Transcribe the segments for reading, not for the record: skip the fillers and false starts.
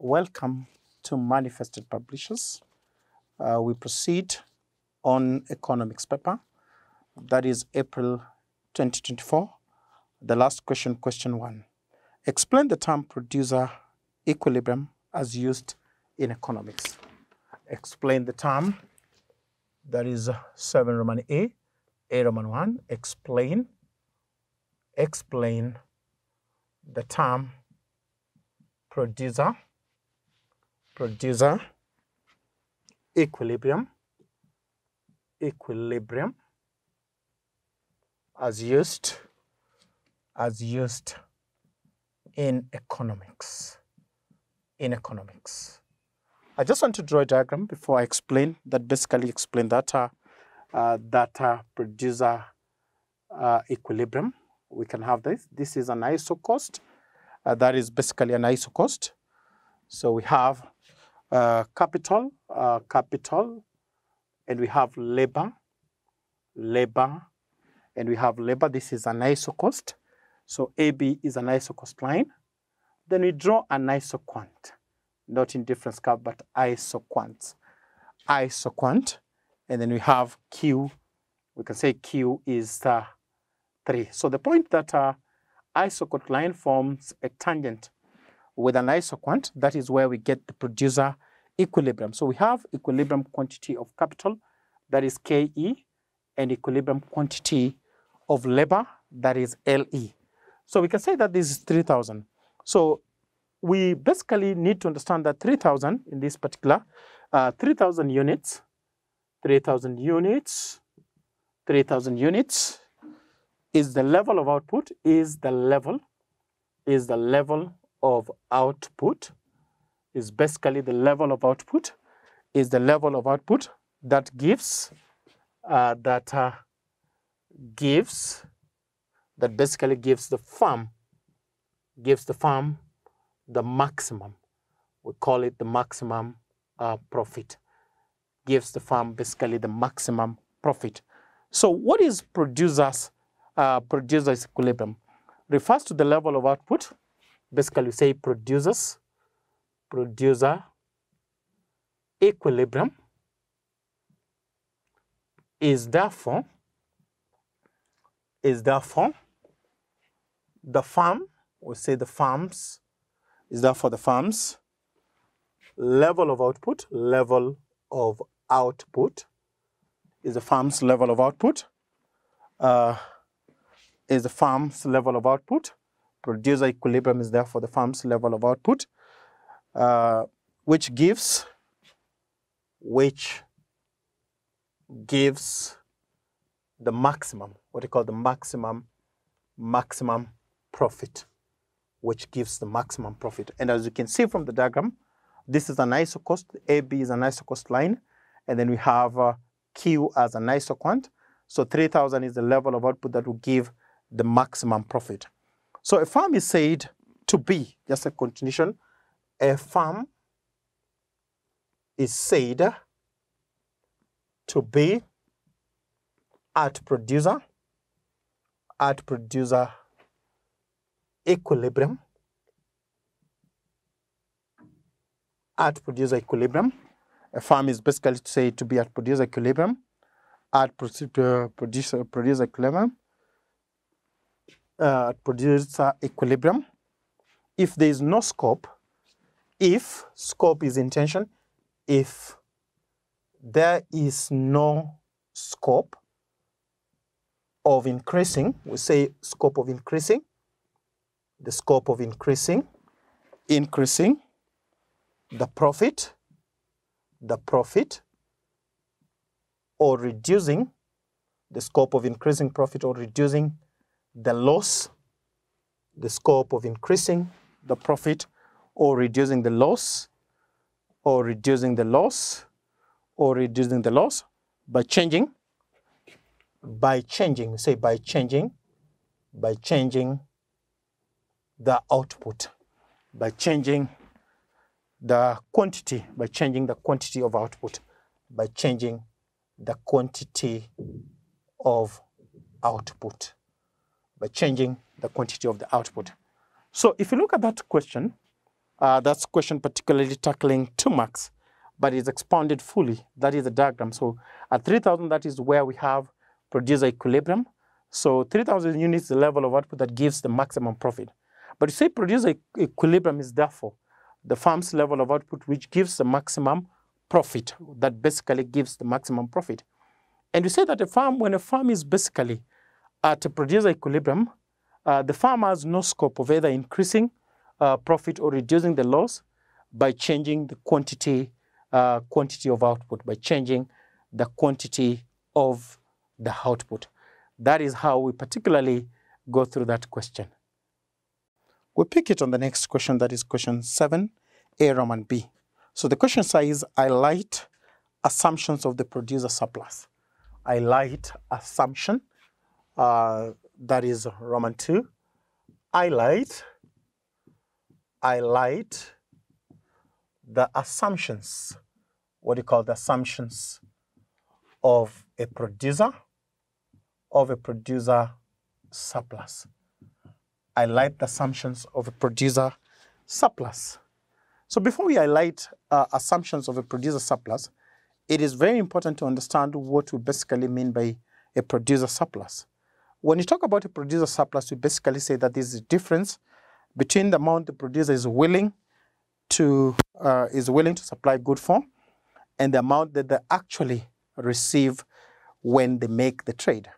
Welcome to Manifested Publishers. We proceed on economics paper, that is April 2024. The last question, question 1. Explain the term producer equilibrium as used in economics. Explain the term, that is 7 Roman A Roman 1. Explain the term producer equilibrium as used in economics. I just want to draw a diagram before I explain that, basically explain that producer equilibrium. We can have this. This is an isocost. That is basically an isocost. So we have capital, and we have labor, and we have labor. This is an isocost. So AB is an isocost line. Then we draw an isoquant, not indifference curve, but isoquant. And then we have Q. We can say Q is 3. So the point that isoquant line forms a tangent with an isoquant, that is where we get the producer equilibrium. So we have equilibrium quantity of capital, that is KE, and equilibrium quantity of labor, that is LE. So we can say that this is 3,000. So we basically need to understand that 3,000 in this particular, 3,000 units is the level of output, is the level of output, is basically the level of output, is the level of output that gives, that basically gives the farm the maximum. We call it the maximum profit. Gives the farm basically the maximum profit. So what is producer's equilibrium? Refers to the level of output. Basically, we say producer equilibrium is therefore the farm, we say the farms, is therefore the farm's level of output, is the farm's level of output, Producer equilibrium is therefore the farm's level of output, which gives the maximum, what we call the maximum profit, which gives the maximum profit. And as you can see from the diagram, this is an isocost. AB is an isocost line, and then we have Q as an isoquant. So 3,000 is the level of output that will give the maximum profit. So a farm is said to be, just a continuation, a farm is said to be at producer equilibrium, A farm is basically said to be at producer equilibrium, if there is no scope, if scope is intention, if there is no scope of increasing, we say scope of increasing, the scope of increasing the profit, or reducing the scope of increasing profit, or reducing the loss, the scope of increasing the profit, or reducing the loss, by changing the output, by changing the quantity, of output, by changing the quantity of output, So if you look at that question, That's question particularly tackling 2 marks, but it's expounded fully. That is the diagram. So at 3,000, that is where we have producer equilibrium. So 3,000 units is the level of output that gives the maximum profit. But you say producer equilibrium is therefore the farm's level of output which gives the maximum profit, that basically gives the maximum profit. And you say that when a farm is basically at a producer equilibrium, the farm has no scope of either increasing profit or reducing the loss by changing the quantity of output, by changing the quantity of the output. That is how we particularly go through that question. We pick it on the next question, that is question 7, A, Roman B. So the question says, highlight assumptions of the producer surplus. Highlight assumption, that is Roman 2. Highlight the assumptions, what do you call the assumptions of a producer surplus. Highlight the assumptions of a producer surplus. So before we highlight assumptions of a producer surplus, it is very important to understand what we basically mean by a producer surplus. When you talk about a producer surplus, we basically say that there is a difference between the amount the producer is willing to supply good for and the amount that they actually receive when they make the trade,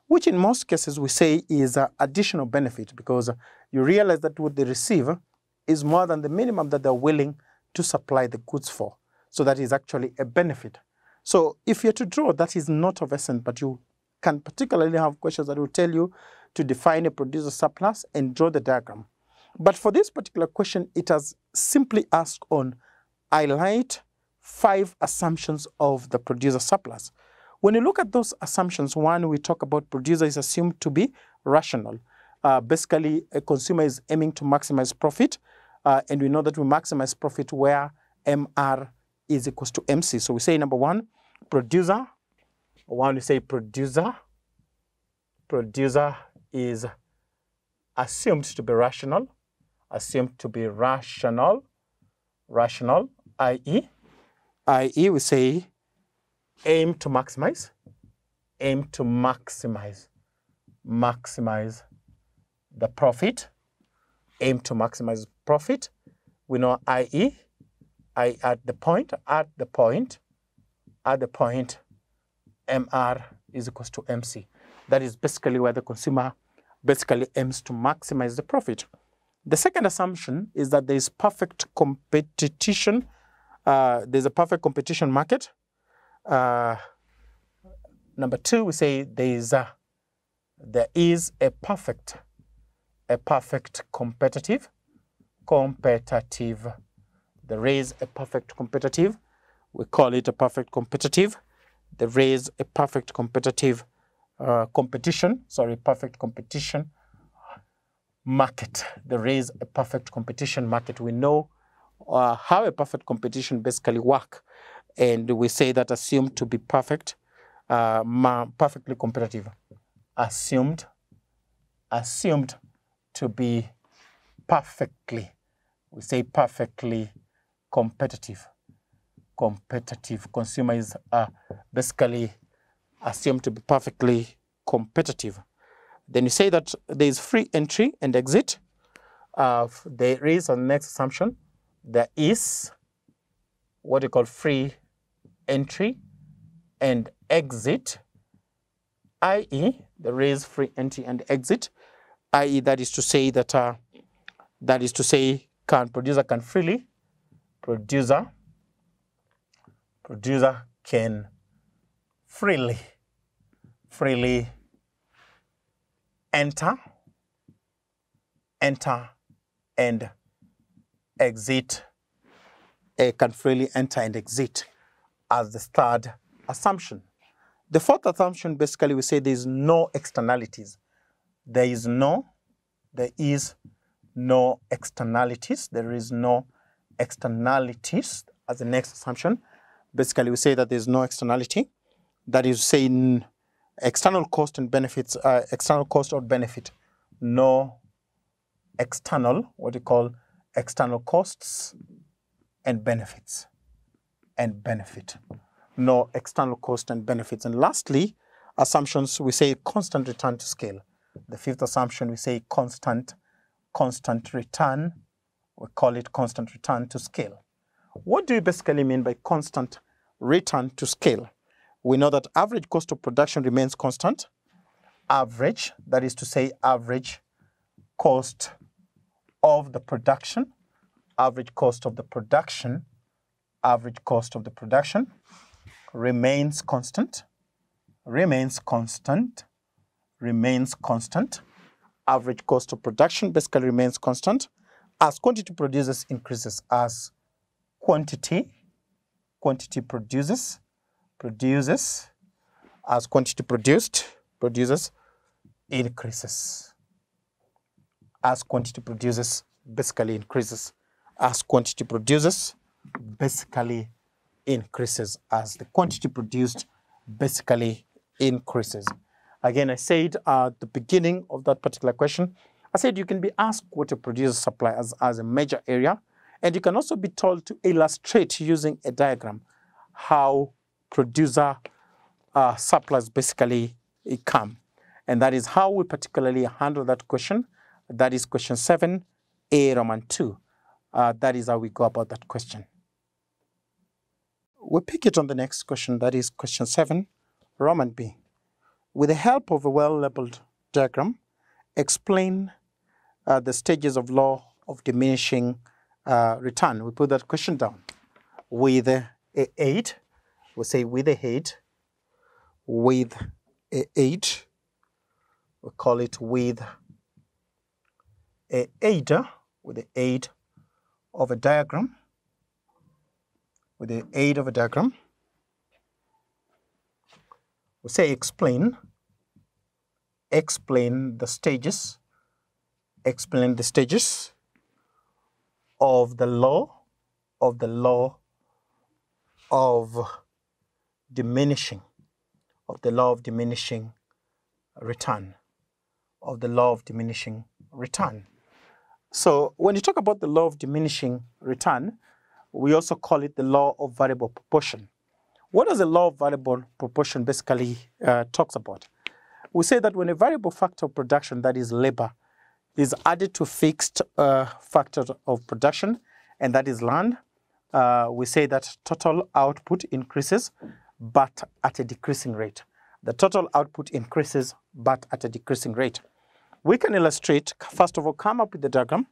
which in most cases we say is an additional benefit, because you realize that what they receive is more than the minimum that they're willing to supply the goods for. So that is actually a benefit. So if you're to draw, that is not of essence, but you can particularly have questions that will tell you to define a producer surplus and draw the diagram. But for this particular question, it has simply asked on highlight 5 assumptions of the producer surplus. When you look at those assumptions, one, we talk about producer is assumed to be rational. Basically, a consumer is aiming to maximize profit, and we know that we maximize profit where MR is equals to MC. So we say number 1, producer. One, we say producer is assumed to be rational, i.e. we say aim to maximize the profit, aim to maximize profit. We know i.e. at the point, MR is equals to MC. That is basically where the consumer basically aims to maximize the profit. The second assumption is that there is perfect competition. There's a perfect competition market. Number 2, we say there is a perfect competitive. There is a perfect competitive. We call it a perfect competitive. There is a perfect competitive perfect competition market. There is a perfect competition market. We know how a perfect competition basically work, and we say that assumed to be perfect, perfectly competitive. Assumed to be perfectly, we say perfectly competitive. Consumer is basically assumed to be perfectly competitive. Then you say that there is free entry and exit. There is a next assumption. There is what you call free entry and exit, i.e. there is free entry and exit, i.e. that is to say that producer can freely enter and exit, can freely enter and exit as the third assumption. The fourth assumption, basically, we say there is no externalities. There is no externalities. There is no externalities as the next assumption. Basically, we say that there is no externality. That is saying external cost and benefits, external cost or benefit. No external, what you call external costs and benefits, and benefit. No external cost and benefits. And lastly, assumptions, we say constant return to scale. The fifth assumption, we say constant return. We call it constant return to scale. What do we basically mean by constant return to scale? We know that average cost of production remains constant. Average, that is to say average cost of the production, average cost of the production, average cost of the production remains constant, remains constant, remains constant. Average cost of production basically remains constant as quantity produces increases, as quantity produces, as quantity produces increases, as quantity produces basically increases, as quantity produces basically increases, as the quantity produced basically increases. Again, I said at the beginning of that particular question, I said you can be asked what a producer supply as a major area, and you can also be told to illustrate using a diagram how producer supplies basically come. And that is how we particularly handle that question. That is question 7A, Roman 2. That is how we go about that question. We'll pick it on the next question, that is question 7, Roman B. With the help of a well-labeled diagram, explain the stages of law of diminishing return. We put that question down. With a 8, we'll say with a 8, with a 8, we'll call it with a 8, with the aid of a diagram, with the aid of a diagram, we say explain the stages, explain the stages of the law of diminishing, of the law of diminishing return, of the law of diminishing return. So when you talk about the law of diminishing return, we also call it the law of variable proportion. What does the law of variable proportion basically talks about? We say that when a variable factor of production, that is labor, is added to fixed factor of production, and that is land, we say that total output increases, but at a decreasing rate. The total output increases, but at a decreasing rate. We can illustrate, first of all, come up with the diagram.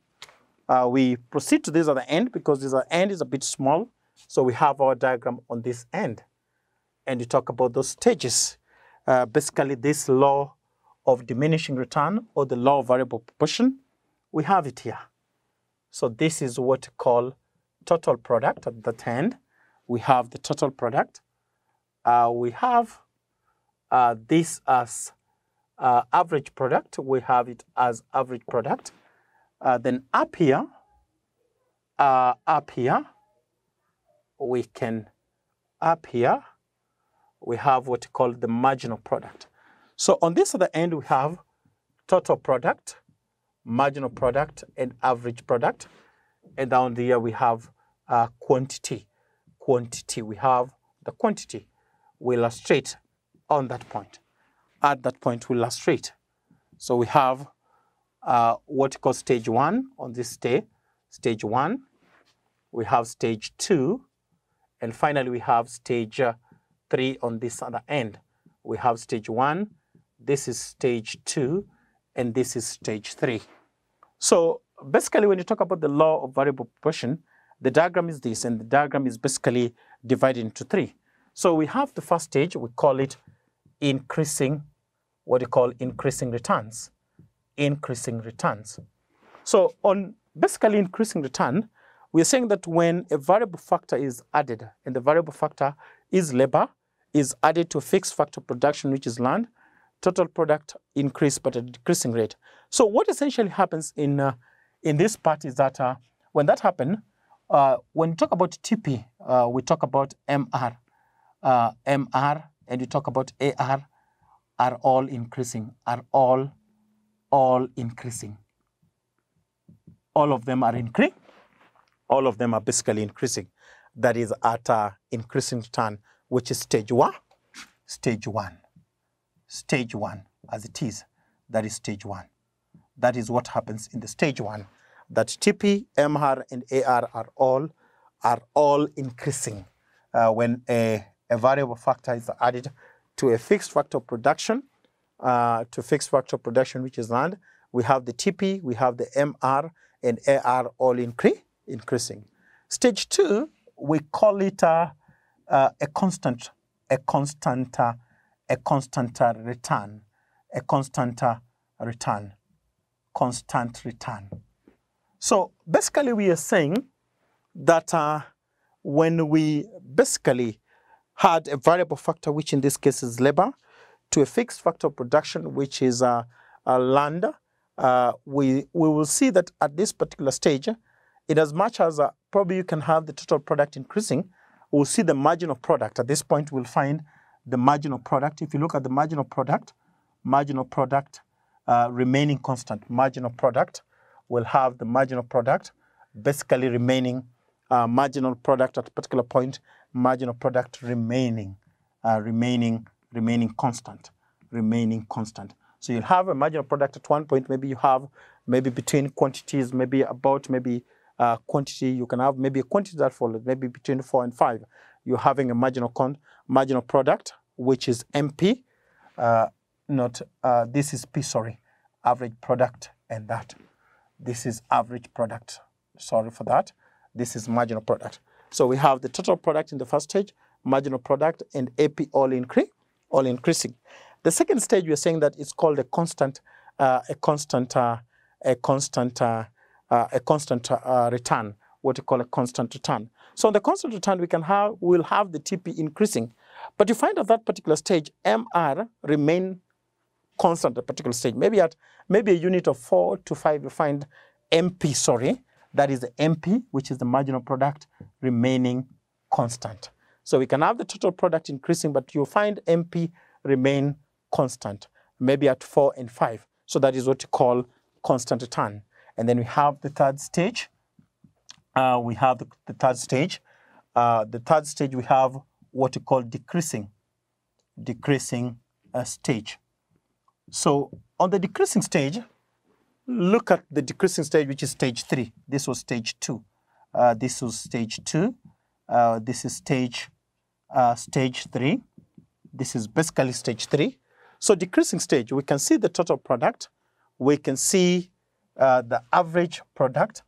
We proceed to this at the end because this end is a bit small. So we have our diagram on this end. And you talk about those stages. Basically, this law of diminishing return or the law of variable proportion, we have it here. So this is what we call total product at that end. We have the total product. We have this as average product. We have it as average product. Then up here, we have what we call the marginal product. So on this other end, we have total product, marginal product, and average product. And down there, we have quantity. We have the quantity. We illustrate on that point. At that point, we illustrate. So we have what we call stage 1 on this day, stage 1. We have stage 2. And finally, we have stage 3 on this other end. We have stage 1. This is stage 2. And this is stage 3. So basically, when you talk about the law of variable proportion, the diagram is this. And the diagram is basically divided into 3. So we have the first stage. We call it increasing, what we call increasing returns. Increasing returns. So on basically increasing return, we are saying that when a variable factor is added, and the variable factor is labor, is added to a fixed factor of production, which is land, total product increase but at a decreasing rate. So what essentially happens in this part is that when that happens, when we talk about TP, we talk about MR. MR and we talk about AR are all increasing, are all increasing. All of them are All of them are basically increasing. That is at increasing return, which is stage one. Stage one. Stage one, as it is. That is stage one. That is what happens in the stage one. That TP, MR, and AR are all increasing when a variable factor is added to a fixed factor production, which is land. We have the TP, we have the MR, and AR all increasing. Stage two, we call it a constant return. So basically we are saying that when we basically had a variable factor, which in this case is labor, to a fixed factor of production, which is land, we will see that at this particular stage, in as much as probably you can have the total product increasing, we'll see the marginal product. At this point, we'll find the marginal product. If you look at the marginal product remaining constant. Marginal product will have the marginal product basically remaining marginal product at a particular point, marginal product remaining constant. So you'll have a marginal product at one point. Maybe you have between quantities, quantity. You can have maybe a quantity that follows, maybe between 4 and 5. You're having a marginal product, which is MP. This is P, sorry, average product, and that. This is average product. Sorry for that. This is marginal product. So we have the total product in the first stage, marginal product, and AP all increasing. The second stage, we are saying that it's called a constant return. What you call a constant return. So on the constant return, we'll have the TP increasing, but you find at that particular stage, MR remain constant at a particular stage. Maybe a unit of 4 to 5, you find MP, that is the MP, which is the marginal product, remaining constant. So we can have the total product increasing, but you'll find MP remain constant, maybe at 4 and 5. So that is what you call constant return. And then we have the third stage. The third stage, we have what you call decreasing stage. So on the decreasing stage, look at the decreasing stage, which is stage 3. This was stage 2. This was stage 2. This is stage 3. This is basically stage 3. So decreasing stage, we can see the total product, we can see the average product,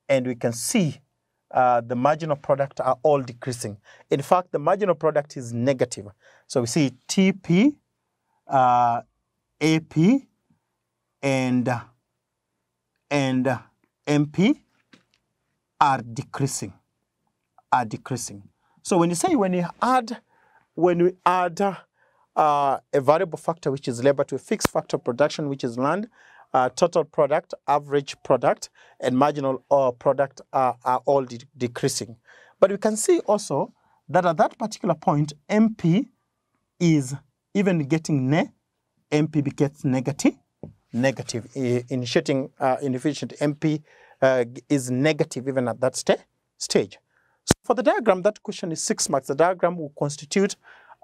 and we can see the marginal product are all decreasing. In fact, the marginal product is negative. So we see TP, AP, and MP are decreasing. So when we add a variable factor, which is labor, to a fixed factor of production, which is land, total product, average product, and marginal product are all decreasing. But we can see also that at that particular point, MP is even getting MP gets negative. Initiating inefficient MP is negative even at that stage. So for the diagram, that question is 6 marks. The diagram will constitute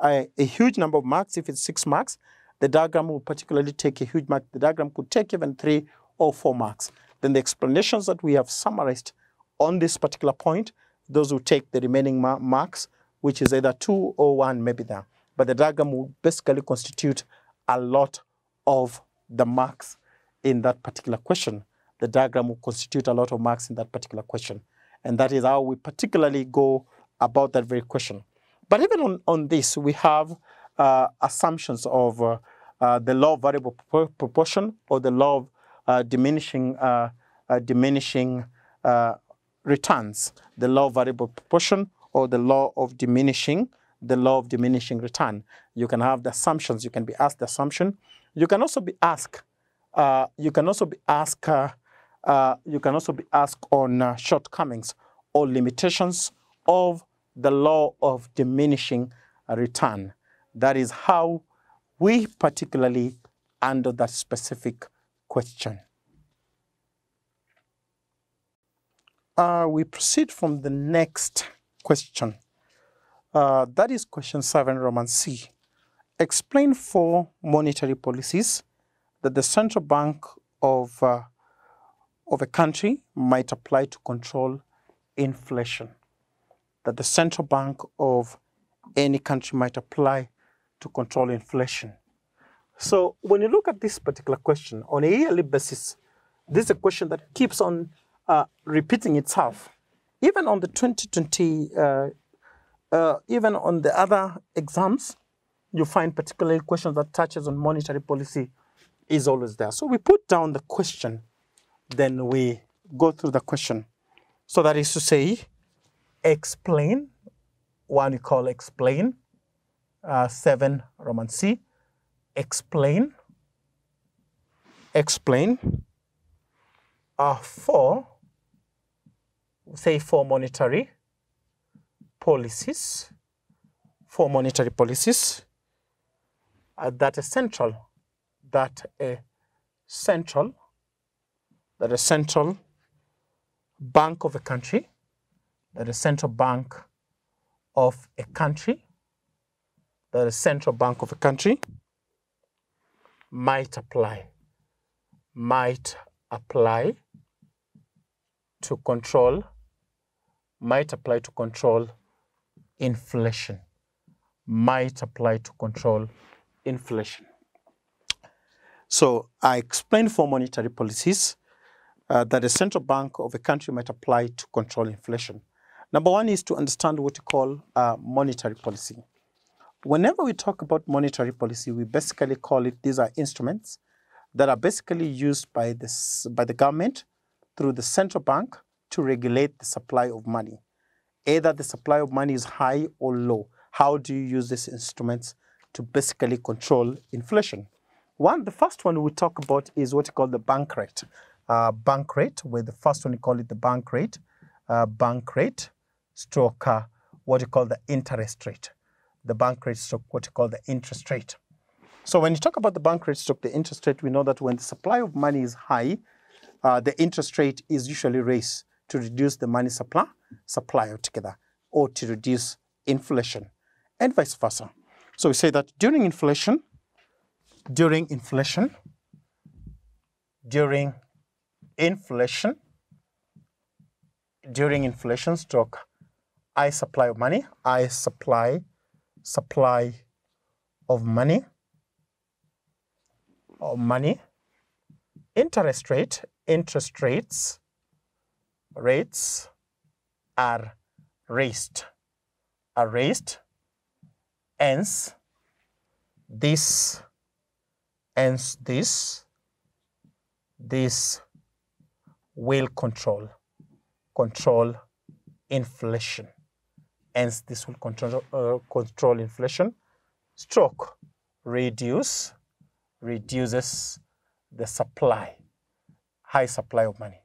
a huge number of marks. If it's 6 marks, the diagram will particularly take a huge mark. The diagram could take even 3 or 4 marks. Then the explanations that we have summarized on this particular point, those will take the remaining marks, which is either 2 or 1, maybe there. But the diagram will basically constitute a lot of the marks in that particular question. The diagram will constitute a lot of marks in that particular question. And that is how we particularly go about that very question. But even on this, we have assumptions of the law of variable proportion, or the law of diminishing returns. The law of variable proportion, or the law of diminishing return. You can have the assumptions. You can be asked the assumption. You can also be asked. On shortcomings or limitations of the law of diminishing return. That is how we particularly handle that specific question. we proceed from the next question. That is question 7, Roman C. Explain 4 monetary policies that the central bank of a country might apply to control inflation. That the central bank of any country might apply to control inflation. So when you look at this particular question on a yearly basis, this is a question that keeps on repeating itself. Even on the 2020, even on the other exams, you find particularly questions that touches on monetary policy is always there. So we put down the question, then we go through the question. So that is to say, explain, one we call explain, 7 Roman C, explain, 4, say 4 monetary policies, that a central bank of a country, might apply to control inflation. So I explained 4 monetary policies that a central bank of a country might apply to control inflation. Number 1 is to understand what you call monetary policy. Whenever we talk about monetary policy, we basically call it, these are instruments that are basically used by the government through the central bank to regulate the supply of money. Either the supply of money is high or low. How do you use these instruments to basically control inflation? The first one we talk about is what you call the bank rate. Where the first one you call it the bank rate stroke what you call the interest rate. The bank rate stroke what you call the interest rate. So when you talk about the bank rate stroke the interest rate, we know that when the supply of money is high, the interest rate is usually raised to reduce the money supply altogether, or to reduce inflation, and vice versa. So we say that during inflation stroke high supply of money, interest rates are raised. Hence this will control inflation. Hence this will control inflation. Stroke reduces the supply, high supply of money.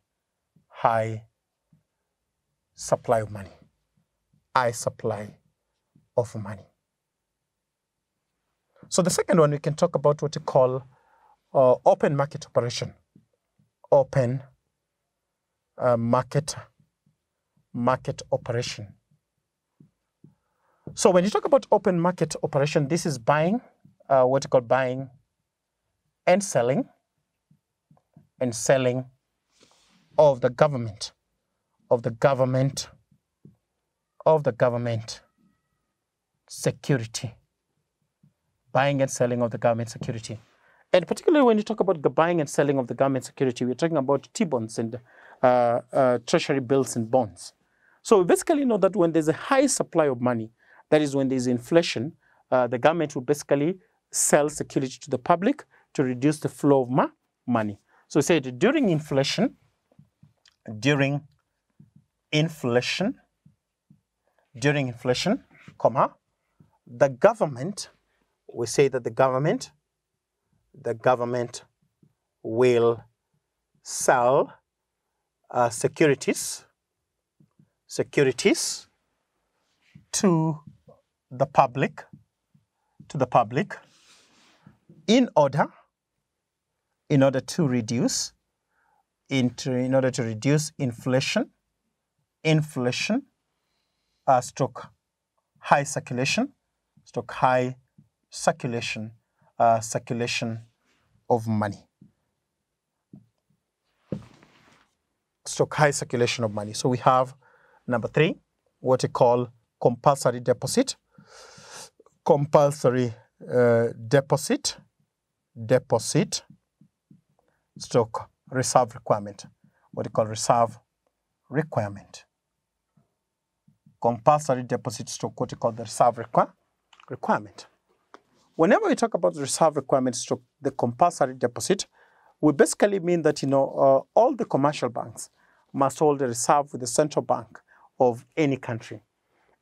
So the second one, we can talk about what we call open market operation. Market operation. So when you talk about open market operation, this is buying, what you call buying and selling of the government security. Buying and selling of the government security. And particularly when you talk about the buying and selling of the government security, we're talking about T-bonds and treasury bills and bonds. So we basically know that when there's a high supply of money, that is when there's inflation, the government will basically sell security to the public to reduce the flow of money. So we said during inflation, the government, we say that the government will sell securities to the public in order to reduce inflation inflation, stroke high circulation, stroke high circulation, circulation of money. Stroke high circulation of money. So we have number 3, what we call compulsory deposit. Compulsory deposit, stroke reserve requirement. What we call reserve requirement. Compulsory deposit stroke what we call the reserve requirement. Whenever we talk about the reserve requirement stroke the compulsory deposit, we basically mean that all the commercial banks must hold a reserve with the central bank of any country.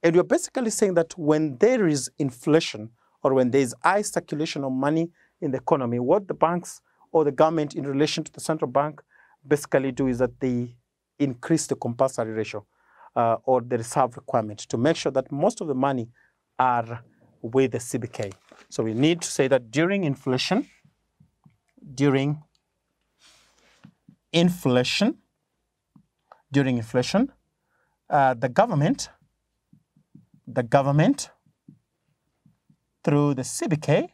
And we're basically saying that when there is inflation or when there is high circulation of money in the economy, what the banks or the government in relation to the central bank basically do is that they increase the compulsory ratio or the reserve requirement to make sure that most of the money are with the CBK. So we need to say that during inflation, the government through the CBK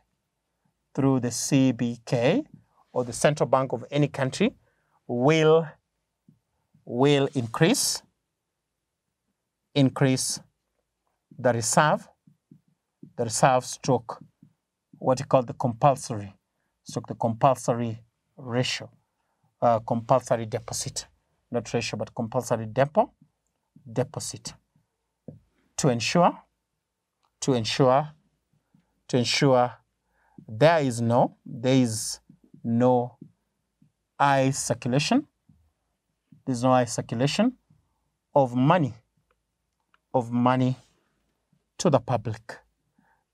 or the central bank of any country will increase the reserve stroke what you call the compulsory ratio, compulsory deposit, not ratio but compulsory deposit to ensure there is no high circulation. There's no high circulation of money to the public.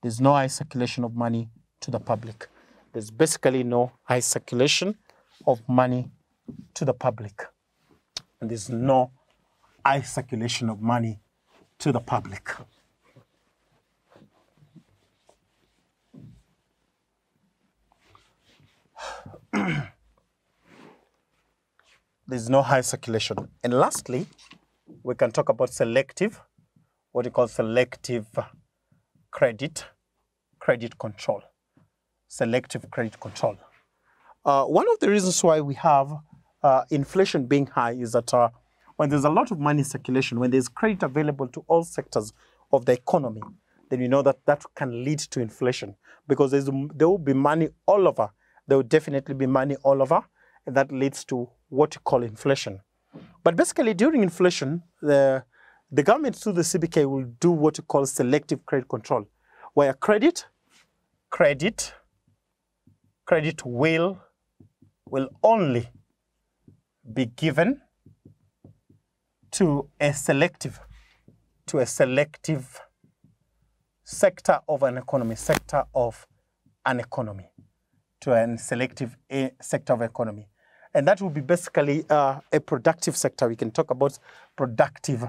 There's no high circulation of money to the public. There's basically no high circulation of money to the public. And there's no high circulation of money to the public. There's no high circulation. And lastly, we can talk about selective, what we call selective credit control. Selective credit control. One of the reasons why we have inflation being high is that when there's a lot of money in circulation, when there's credit available to all sectors of the economy, then you know that can lead to inflation because there will be money all over. There will definitely be money all over, and that leads to what you call inflation. But basically, during inflation, the government through the CBK will do what you call selective credit control, where credit will only be given to a selective sector of an economy, to a selective sector of economy. And that will be basically a productive sector. We can talk about productive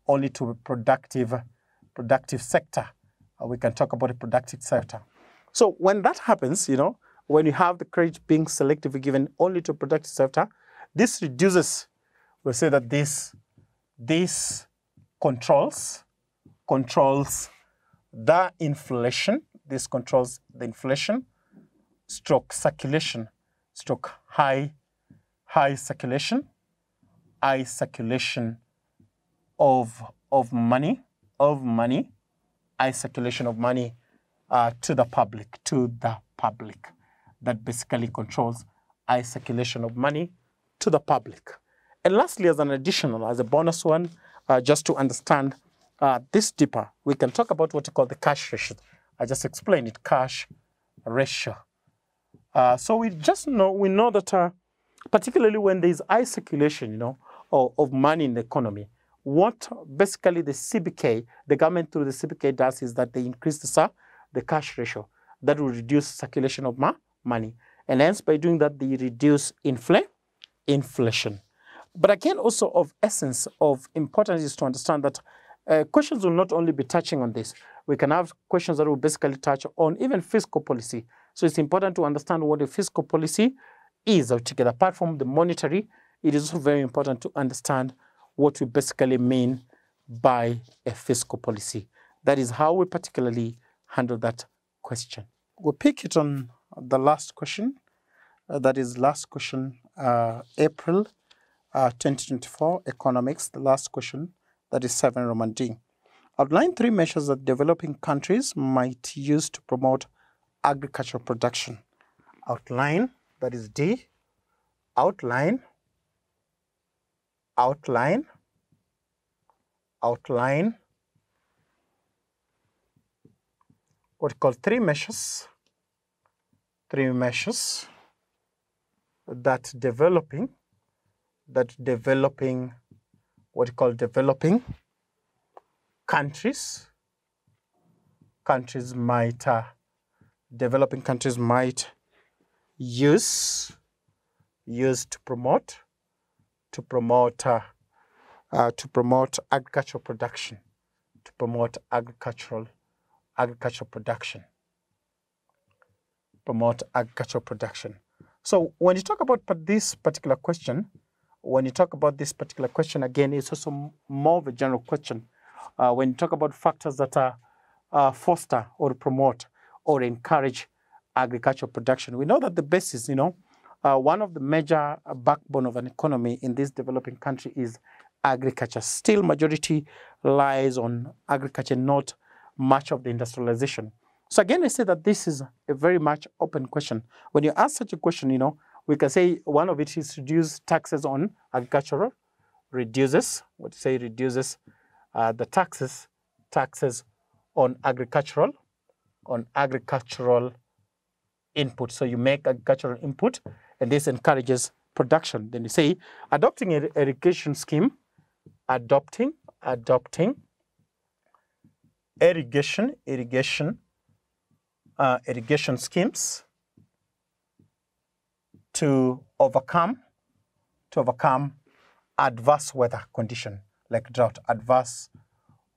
only to a productive sector. We can talk about a productive sector. So when that happens, when you have the credit being selectively given only to a productive sector, this reduces, we'll say that this controls the inflation. This controls the inflation, stroke circulation, stroke high circulation of money, high circulation of money to the public. That basically controls high circulation of money to the public. And lastly, as a bonus one, just to understand this deeper, we can talk about what we call the cash ratio. I just explained it, cash ratio. So we know that particularly when there is high circulation, of money in the economy, what basically the CBK, the government through the CBK does is that they increase the cash ratio. That will reduce circulation of money. And hence, by doing that, they reduce inflation. But again, also of essence, of importance is to understand that questions will not only be touching on this. We can have questions that will basically touch on even fiscal policy. So it's important to understand what a fiscal policy is altogether. Apart from the monetary, it is also very important to understand what we basically mean by a fiscal policy. That is how we particularly handle that question. We'll pick it on the last question. That is last question, April 2024, economics, the last question, that is 7 Roman D. Outline 3 measures that developing countries might use to promote agricultural production. Outline, that is D. Outline, what we call 3 measures that developing countries might use to promote agricultural production, So when you talk about this particular question, again, it's also more of a general question. When you talk about factors that foster or promote or encourage agricultural production, we know that the basis, one of the major backbone of an economy in this developing country is agriculture. Still, majority lies on agriculture, not much of the industrialization. So again, I say that this is a very much open question. When you ask such a question, we can say one of it is reduce taxes on agricultural, reduces the taxes on agricultural input. So you make agricultural input, and this encourages production. Then you say adopting an irrigation scheme, adopting irrigation schemes to overcome adverse weather condition like drought. Adverse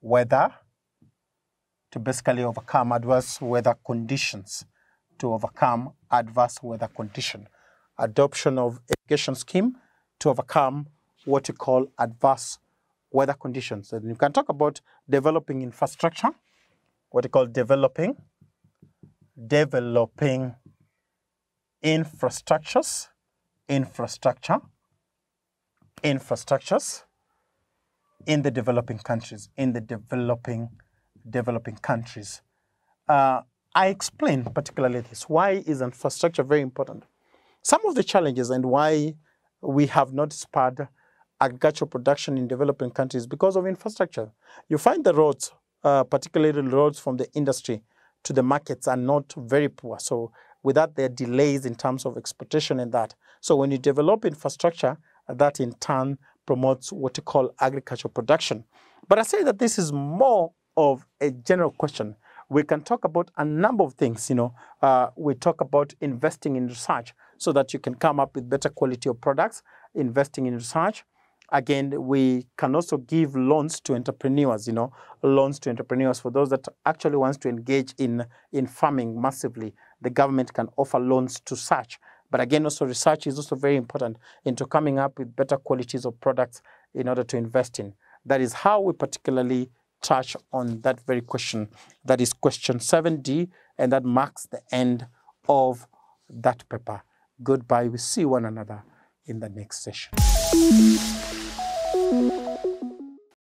weather, to basically overcome adverse weather conditions. Adoption of irrigation scheme to overcome what you call adverse weather conditions. And you can talk about developing infrastructure, what you call developing infrastructures in the developing countries. I explain particularly this. Why is infrastructure very important? Some of the challenges and why we have not spurred agricultural production in developing countries because of infrastructure. You find the roads, particularly the roads from the industry to the markets, are not very poor. So with that, there are delays in terms of exportation and that. So when you develop infrastructure, that in turn promotes what you call agricultural production. But I say that this is more of a general question. We can talk about a number of things. We talk about investing in research so that you can come up with better quality of products, investing in research. Again, we can also give loans to entrepreneurs, loans to entrepreneurs for those that actually wants to engage in farming massively. The government can offer loans to such. But again, also research is also very important into coming up with better qualities of products in order to invest in. That is how we particularly touch on that very question. That is question 7D, and that marks the end of that paper. Goodbye. We see one another in the next session.